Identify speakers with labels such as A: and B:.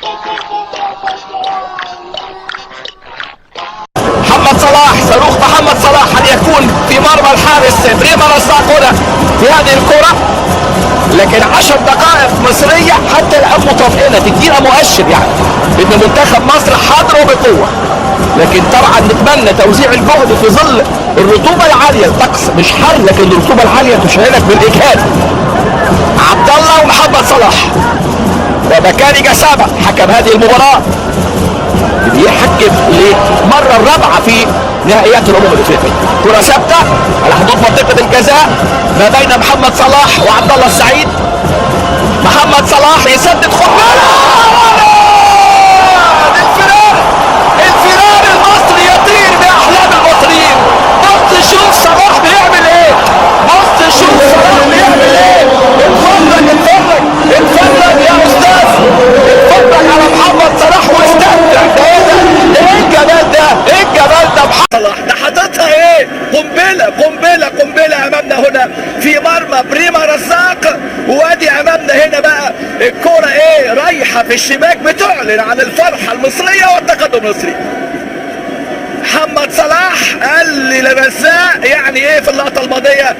A: محمد صلاح، صاروخ محمد صلاح هل يكون في مرمى الحارس بريما رزاق هنا في هذه الكرة؟ لكن 10 دقائق مصرية حتى الآن مطمئنة، تدينا مؤشر يعني ان منتخب مصر حاضر بقوة. لكن طبعا نتمنى توزيع الجهد في ظل الرطوبة العالية، الطقس مش حر لكن الرطوبة العالية تشعرك بالإجهاد. عبد الله ومحمد صلاح وبكاري جسامة حكم هذه المباراة بيحكم للمرة الرابعة في نهائيات الأمم الأفريقية. كرة ثابتة على حدود منطقة الجزاء ما بين محمد صلاح وعبد الله السعيد. محمد صلاح يسدد خطوة، الفرار المصري يطير بأحلام المصريين. بص شوف صلاح بيعمل ايه، بص شوف صلاح بيعمل ايه. اتفرج يا استاذ، اتفرج على محمد صلاح واستمتع. ده ايه الجمال ده، ايه الجمال ده. محمد صلاح ده حاططها ايه، قنبله امامنا هنا في مرمى بريما رزاق. وادي امامنا هنا بقى الكرة ايه رايحه في الشباك، بتعلن عن الفرحه المصريه والتقدم المصري. محمد صلاح قال لرزاق يعني ايه في اللقطه الماضيه.